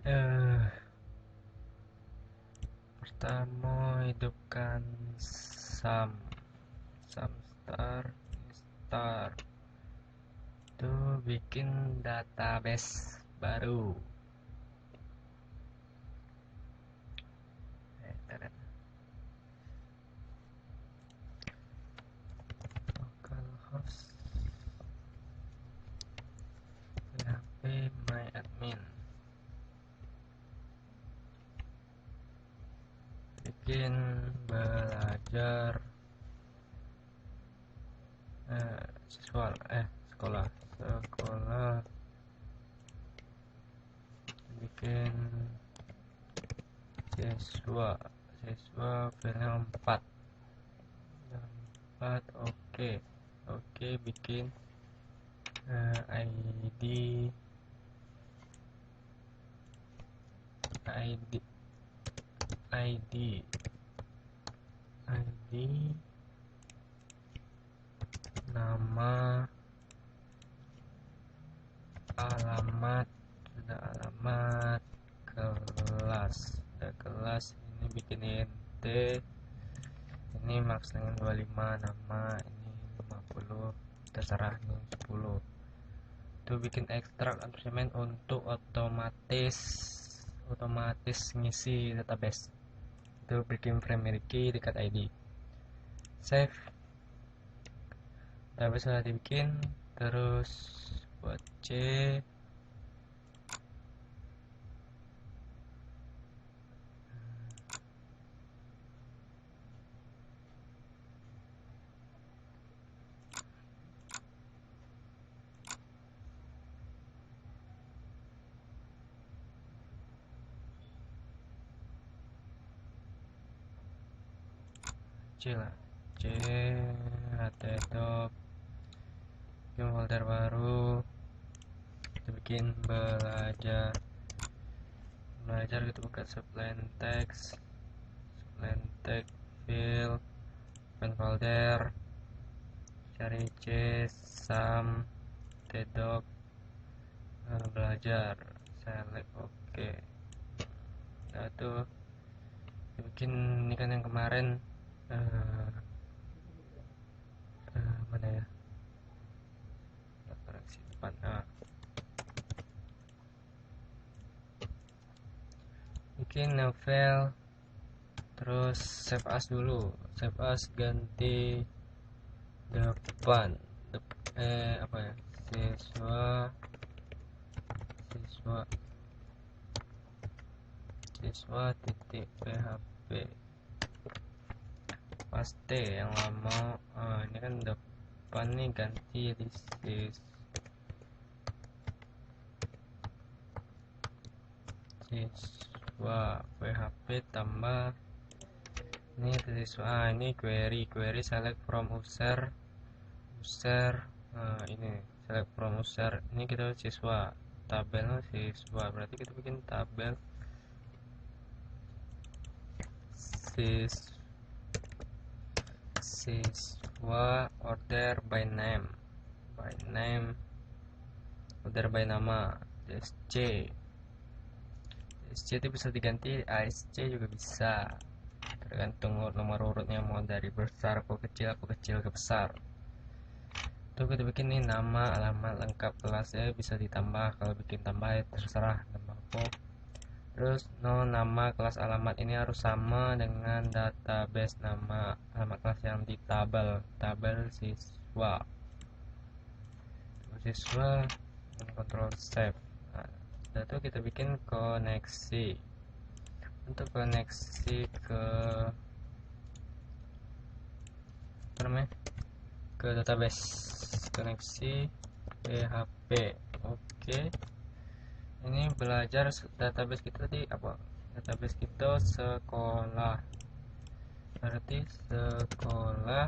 eh Pertama, hidupkan sum star itu bikin database baru. Internet localhost php myadmin, bikin belajar siswa sekolah sekolah bikin siswa filenya 4. Oke. Oke, bikin ID ID ID ID nama, alamat, sudah alamat, kelas, ini bikin int, ini max dengan 25, nama ini 50, terserah nih 10. Itu bikin ekstrak argumen untuk otomatis ngisi database. Itu bikin primary key dekat ID. Save. Database sudah dibikin, terus buat C. C lah, C htdoc, bikin folder baru, kita bikin belajar kita buka subline text fill, open folder, cari C sum htdoc, belajar, select oke. Nah tuh bikin ini kan yang kemarin mana ya, koreksi depan. Bikin novel, terus save as dulu, save as ganti depan apa ya, siswa titik php, paste yang lama. Ini kan depan nih, ganti di siswa php tambah ini siswa. Ini query select from user, ini select from user, ini kita siswa, tabel siswa, berarti kita bikin tabel siswa order by name, order by nama, SC itu bisa diganti ASC juga bisa, tergantung nomor urutnya mau dari besar ke kecil ke besar. Tuh kita bikin nih nama, alamat lengkap, kelasnya bisa ditambah, kalau bikin tambah ya terserah nama apa. Terus nama, kelas, alamat ini harus sama dengan database nama, alamat kelas yang di tabel siswa. Dan control save. Nah, setelah itu kita bikin koneksi. Untuk koneksi ke database, koneksi PHP. Oke. Ini belajar database kita tadi apa? Database kita sekolah. Berarti sekolah,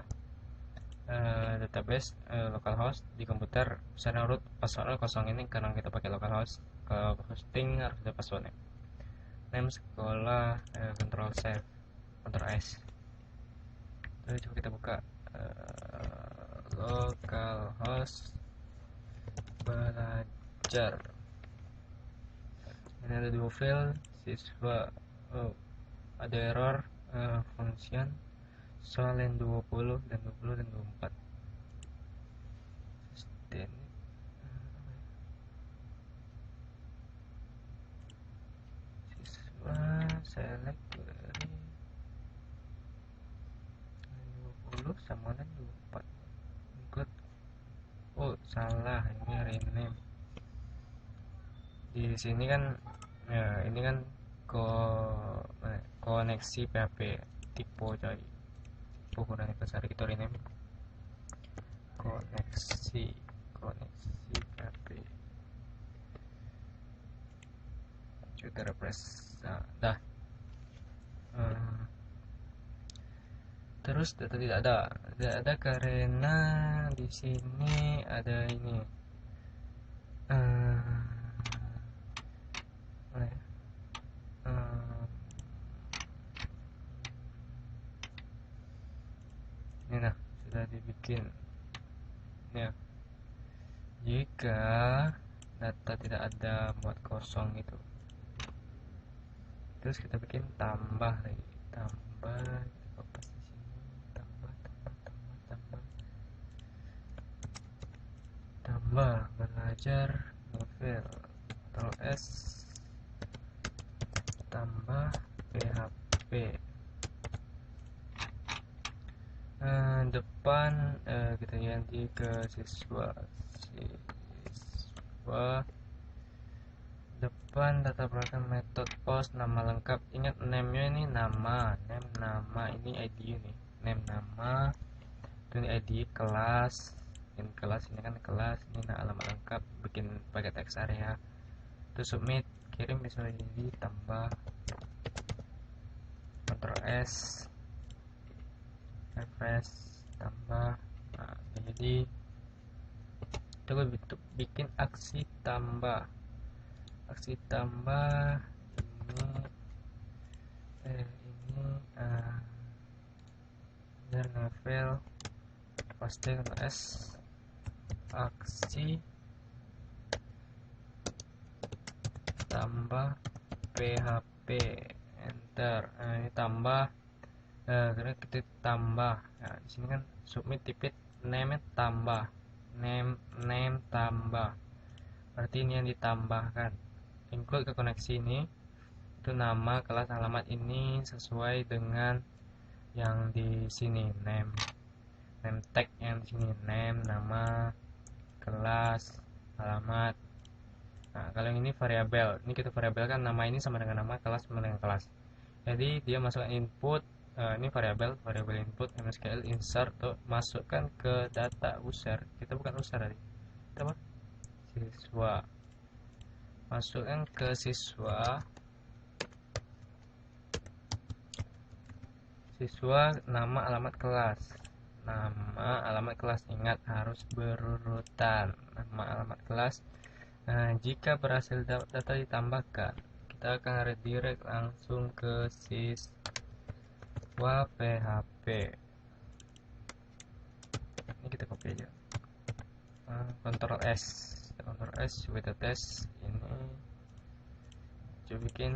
database localhost di komputer bisa root passwordnya kosong, ini karena kita pakai localhost. Ke hosting harus ada passwordnya. Name sekolah, control save, control S. Lalu coba kita buka localhost belajar. ini ada dua file siswa. Oh, ada error function soal yang 20 dan 20 dan 24 dan siswa select dari 20 sama dan 24 include. Oh salah, ini rename di sini kan. Ya ini kan koneksi PHP tipe coy, tipe kurang besar, kita rename koneksi PHP kita refresh. Nah, dah. Terus data tidak ada karena di sini ada ini ini nah sudah dibikin ya. Jika data tidak ada buat kosong itu, terus kita bikin tambah lagi, tambah di sini, tambah belajar novel atau S tambah PHP. Depan kita ganti ke siswa depan data belakang metode post nama lengkap. Ingat name nya ini nama ini ID nih, name nama itu, ini ID kelas, ini kelas, ini kan kelas, ini nah alamat lengkap, bikin pakai text area, terus submit, kirim misalnya ini tambah Ctrl S refresh tambah. Nah, jadi coba bikin aksi tambah ini dan novel paste S aksi tambah PHP enter. Ini tambah karena kita tambah. Nah, di sini kan submit tipit name tambah, name tambah, berarti ini yang ditambahkan. Include ke koneksi ini itu nama, kelas, alamat, ini sesuai dengan yang di sini, name tag yang di sini, name, nama, kelas, alamat. Nah, kalau yang ini variabel, ini kita variabelkan nama ini sama dengan nama, kelas sama dengan kelas. Jadi dia masukkan input, ini variabel input MSQL insert tuh, masukkan ke data user. Kita bukan user tadi, kita apa? Siswa. Masukkan ke siswa nama, alamat, kelas. Nama, alamat, kelas, ingat harus berurutan. Nama, alamat, kelas. Nah, jika berhasil data ditambahkan, kita akan redirect langsung ke siswa PHP. Ini kita copy aja. Ctrl S with the test. Ini coba bikin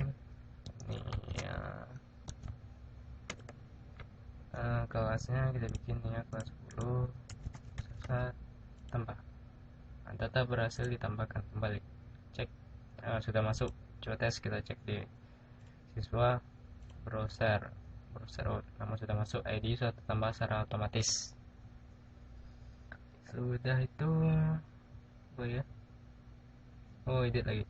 ini ya. Kelasnya kita bikin ya, kelas 10 tambah. Data berhasil ditambahkan, kembali cek. Sudah masuk, coba tes, kita cek di siswa browser. Nama sudah masuk, ID sudah tambah secara otomatis. Sudah itu apa ya? Oh, edit lagi.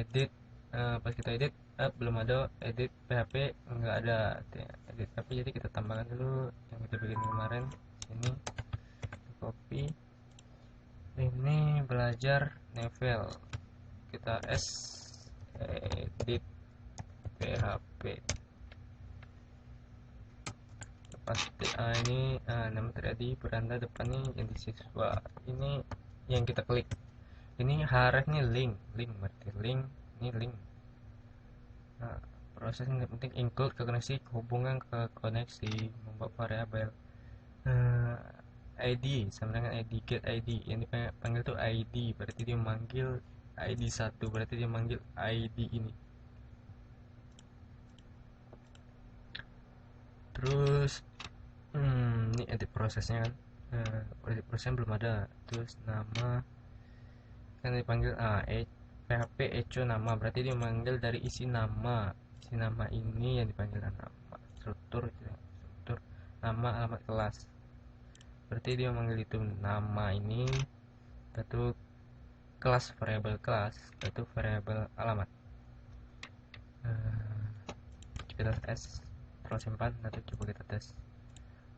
Edit pas kita edit belum ada edit PHP, enggak ada edit, tapi jadi kita tambahkan dulu yang kita bikin kemarin. Ini copy, ini belajar novel, kita edit PHP pasti. Ini nama tadi beranda depan nih yang di siswa, ini yang kita klik. Ini href nih link berarti link, ini link. Nah, proses ini penting, include ke koneksi, hubungan ke koneksi, membuat variabel. ID sama dengan ID, get ID, yang dipanggil tuh ID, berarti dia memanggil ID 1, berarti dia manggil ID ini. Terus ini edit prosesnya kan, edit prosesnya belum ada. Terus nama kan dipanggil php echo nama, berarti dia manggil dari isi nama ini yang dipanggil nama. Struktur nama alamat kelas, berarti dia manggil itu nama ini, satu kelas variabel kelas, satu variabel alamat. Kita tes, terus simpan, nanti coba kita tes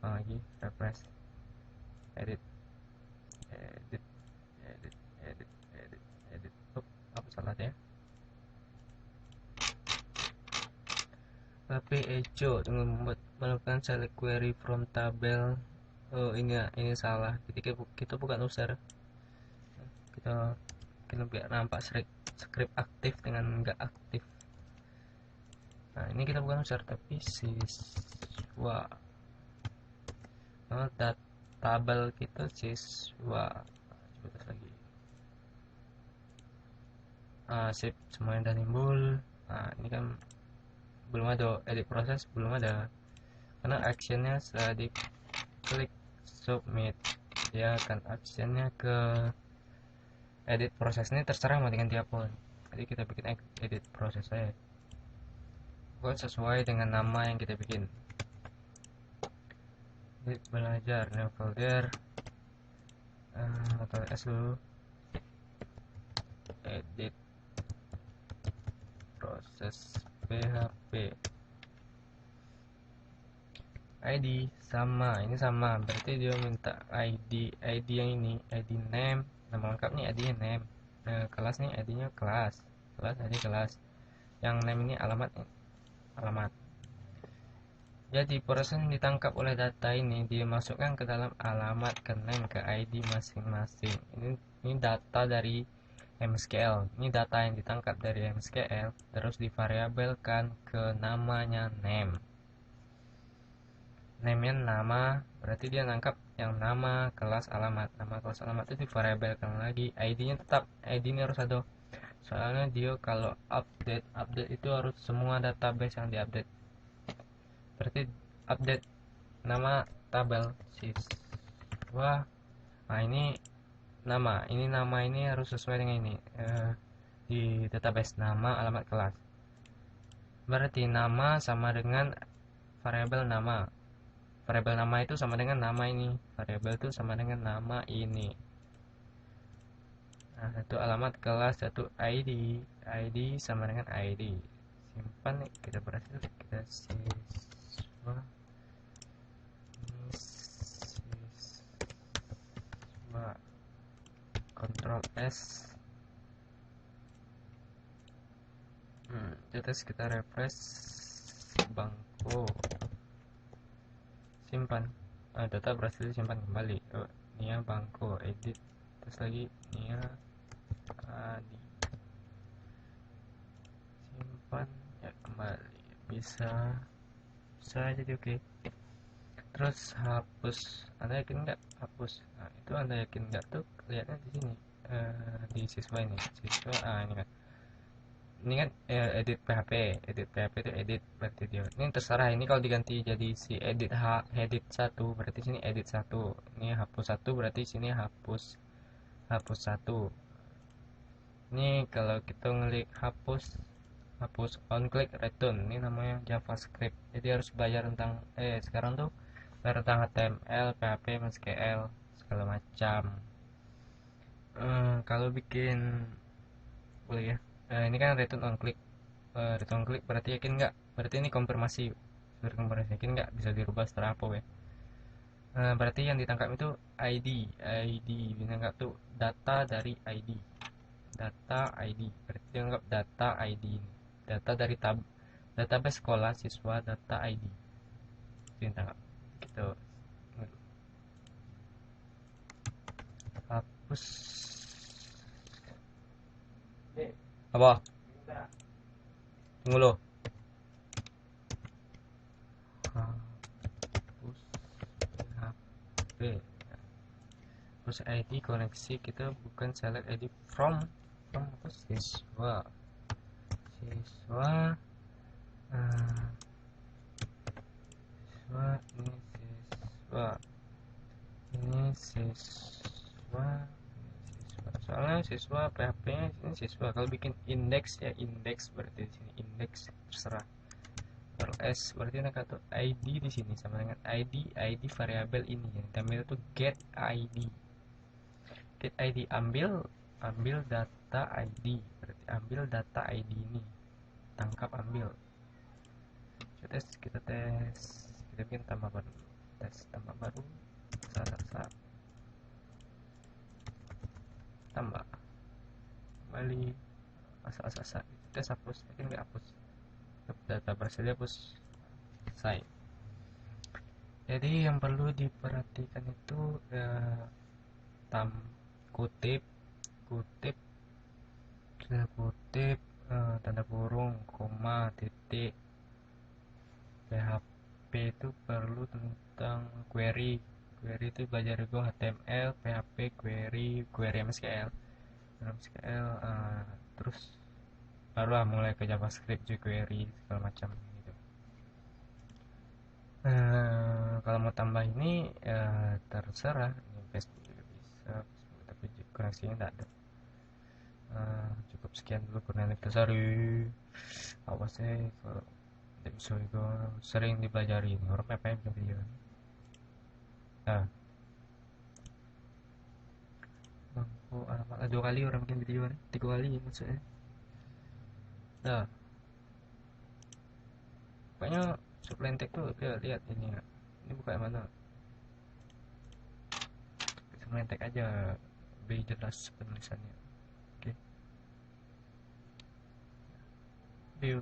lagi, refresh, edit. Apa salah ya? Tapi echo dengan melakukan select query from tabel. Oh ini salah. Kita bukan user. Kita biar nampak script aktif dengan enggak aktif. Nah ini kita bukan user tapi siswa. Tabel kita siswa. Coba tes lagi. Sip, semuanya udah timbul. Ini kan belum ada edit proses, belum ada karena actionnya setelah diklik submit dia akan actionnya ke edit proses. Ini terserah mau diganti apa, jadi kita bikin edit proses saya buat sesuai dengan nama yang kita bikin. Edit belajar new folder atau S dulu, edit proses PHP. ID sama, ini sama, berarti dia minta ID yang ini, ID name, nama lengkapnya ID name. Kelas nih ID nya kelas ID kelas, yang name ini alamat. Jadi proses yang ditangkap oleh data ini dia masukkan ke dalam alamat, ke name, ke ID masing-masing. Ini data dari MSQL. Ini data yang ditangkap dari MSQL terus divariabelkan ke namanya name. Name-nya nama, berarti dia nangkap yang nama, kelas, alamat. Nama, kelas, alamat itu divariabelkan lagi. ID-nya tetap, ID ini harus ada. Soalnya dia kalau update itu harus semua database yang diupdate. Berarti update nama tabel siswa. Ini nama ini harus sesuai dengan ini, di database nama, alamat, kelas. Berarti nama sama dengan variabel nama. Variabel nama itu sama dengan nama ini. Variabel itu sama dengan nama ini. Nah, satu alamat kelas, satu ID. ID sama dengan ID. Simpan nih, kita berhasil. Kita siswa. Ctrl S. Kita refresh bangku, simpan. Data berhasil disimpan kembali. Nia bangku, edit, terus lagi Nia Adi, simpan ya, kembali. Bisa jadi oke. Terus hapus, Anda yakin nggak hapus? Nah itu Anda yakin nggak tuh lihatnya di sini, di siswa ini, ini kan edit PHP itu edit, berarti dia ini terserah. Ini kalau diganti jadi si edit edit 1, berarti sini edit 1. Ini hapus 1, berarti sini hapus 1. Ini kalau kita ngeklik hapus on click return, ini namanya JavaScript. Jadi harus bayar tentang sekarang tuh bayar tentang HTML, PHP, MSQL segala macam. Kalau bikin boleh ya. Ini kan return on click. Return on click berarti yakin nggak? Berarti ini konfirmasi. Konfirmasi yakin nggak bisa dirubah setelah apa ya? Berarti yang ditangkap itu ID ditangkap tuh data dari ID. Data ID. Berarti dianggap data ID ini. Data dari database sekolah siswa, data ID. Itu yang tangkap. Gitu. Hapus. Apa? Tunggu lo. Hapus PHP. Terus ID koneksi kita bukan select ID from apa terus siswa siswa siswa ini siswa soalnya siswa PHP nya ini siswa. Kalau bikin indeks ya indeks, berarti di sini indeks terserah. Kalau S berarti nak tuh ID di sini sama dengan ID variabel ini yang diambil itu get ID ambil data ID, berarti ambil data ID ini, tangkap ambil. Kita tes kita bikin tambah baru, tes tambah baru tambah kembali asal tes hapus, mungkin nggak hapus data bersedia, hapus selesai. Jadi yang perlu diperhatikan itu kutip tanda kurung, koma, titik. PHP itu perlu tentang query itu belajar juga HTML, PHP, query MSQL, terus barulah mulai ke JavaScript, jQuery segala macam gitu. Kalau mau tambah ini terserah, ini Facebook juga bisa, tapi koneksinya tidak ada. Cukup sekian dulu Cornelia. Awas kalau tidak bisa itu sering dipelajari orang PPM video. Nah, alamat 2 kali orang bikin video nih, 3 kali maksudnya. Nah, pokoknya sublentek tuh lihat ini ya. Ini buka yang mana? Sublentek aja, lebih jelas penulisannya. Oke. View.